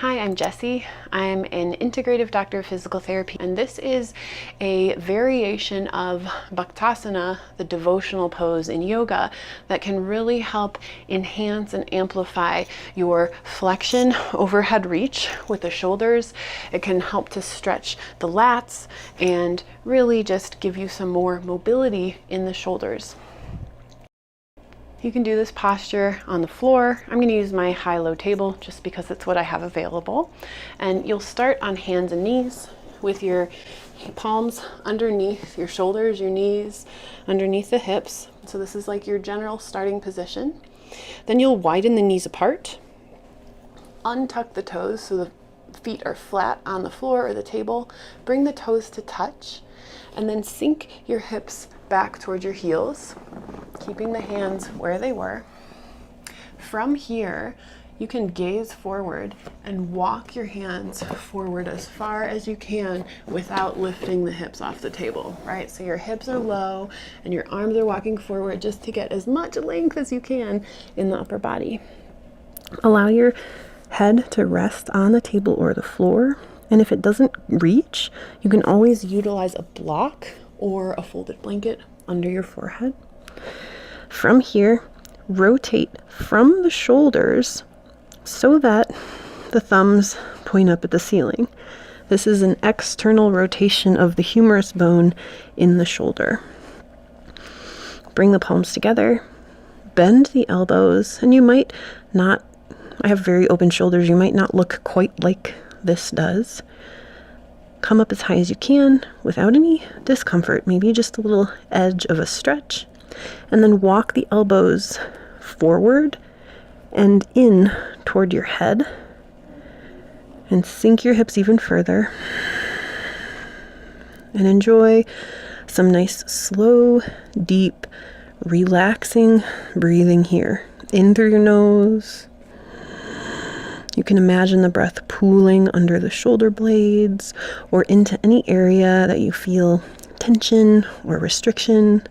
Hi, I'm Jessie. I'm an integrative doctor of physical therapy, and this is a variation of Bhaktasana, the devotional pose in yoga, that can really help enhance and amplify your flexion overhead reach with the shoulders. It can help to stretch the lats and really just give you some more mobility in the shoulders. You can do this posture on the floor. I'm going to use my high-low table just because it's what I have available. And you'll start on hands and knees with your palms underneath your shoulders, your knees underneath the hips. So this is like your general starting position. Then you'll widen the knees apart, untuck the toes so the feet are flat on the floor or the table. Bring the toes to touch, and then sink your hips back towards your heels, keeping the hands where they were. From here, you can gaze forward and walk your hands forward as far as you can without lifting the hips off the table, right? So your hips are low and your arms are walking forward just to get as much length as you can in the upper body. Allow your head to rest on the table or the floor. And if it doesn't reach, you can always utilize a block or a folded blanket under your forehead. From here, rotate from the shoulders so that the thumbs point up at the ceiling. This is an external rotation of the humerus bone in the shoulder. Bring the palms together, bend the elbows, and you might not, I have very open shoulders, you might not look quite like this does. Come up as high as you can without any discomfort, maybe just a little edge of a stretch, and then walk the elbows forward and in toward your head, and sink your hips even further, and enjoy some nice, slow, deep, relaxing breathing here. In through your nose. You can imagine the breath pooling under the shoulder blades or into any area that you feel tension or restriction.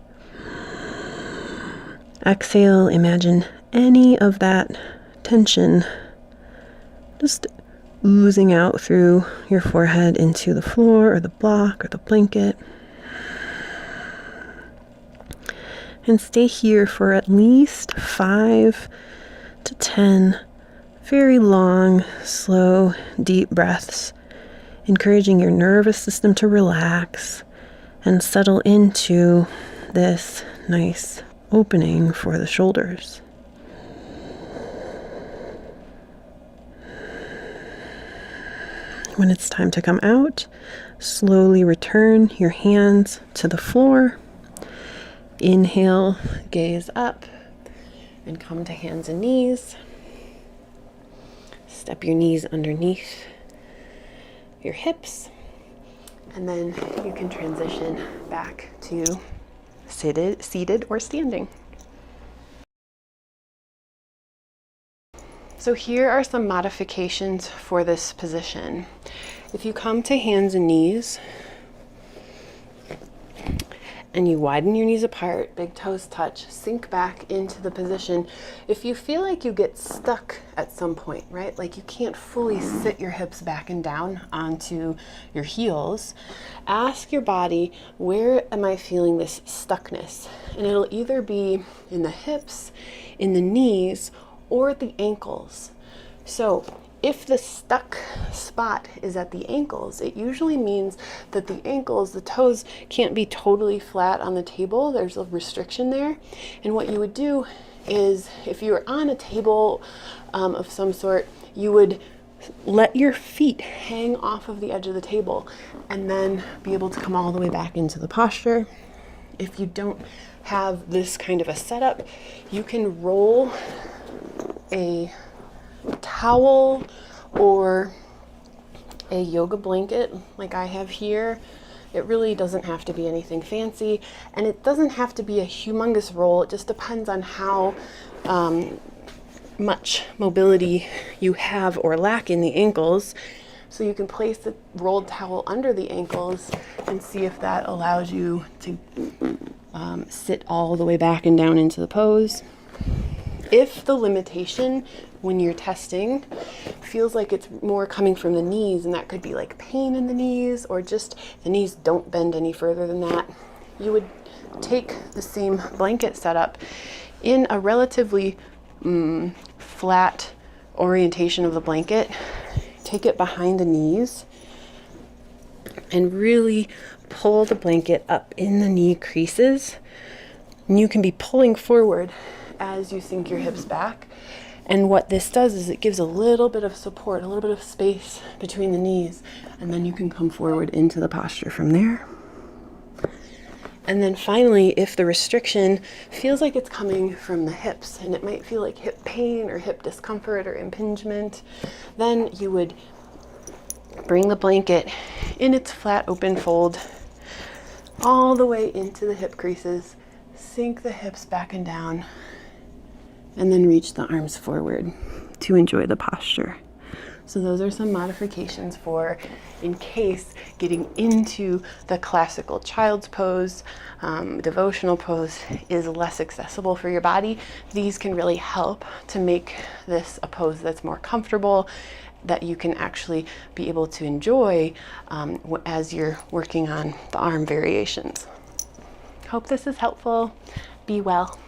Exhale, imagine any of that tension just oozing out through your forehead into the floor or the block or the blanket. And stay here for at least 5 to 10 very long, slow, deep breaths, encouraging your nervous system to relax and settle into this nice opening for the shoulders. When it's time to come out, slowly return your hands to the floor. Inhale, gaze up, and come to hands and knees. Step your knees underneath your hips, and then you can transition back to seated or standing. So here are some modifications for this position. If you come to hands and knees, and you widen your knees apart, big toes touch, sink back into the position. If you feel like you get stuck at some point, right? Like you can't fully sit your hips back and down onto your heels, ask your body, where am I feeling this stuckness? And it'll either be in the hips, in the knees, or at the ankles. So if the stuck spot is at the ankles, it usually means that the ankles, the toes, can't be totally flat on the table. There's a restriction there. And what you would do is, if you were on a table of some sort, you would let your feet hang off of the edge of the table and then be able to come all the way back into the posture. If you don't have this kind of a setup, you can roll a towel or a yoga blanket like I have here. It really doesn't have to be anything fancy, and it doesn't have to be a humongous roll. It just depends on how much mobility you have or lack in the ankles. So you can place the rolled towel under the ankles and see if that allows you to sit all the way back and down into the pose. If the limitation when you're testing feels like it's more coming from the knees, and that could be like pain in the knees, or just the knees don't bend any further than that, you would take the same blanket setup in a relatively flat orientation of the blanket, take it behind the knees, and really pull the blanket up in the knee creases. And you can be pulling forward as you sink your hips back. And what this does is it gives a little bit of support, a little bit of space between the knees, and then you can come forward into the posture from there. And then finally, if the restriction feels like it's coming from the hips, and it might feel like hip pain or hip discomfort or impingement, then you would bring the blanket in its flat open fold all the way into the hip creases, sink the hips back and down, and then reach the arms forward to enjoy the posture. So those are some modifications for in case getting into the classical child's pose, devotional pose is less accessible for your body. These can really help to make this a pose that's more comfortable, that you can actually be able to enjoy as you're working on the arm variations. Hope this is helpful. Be well.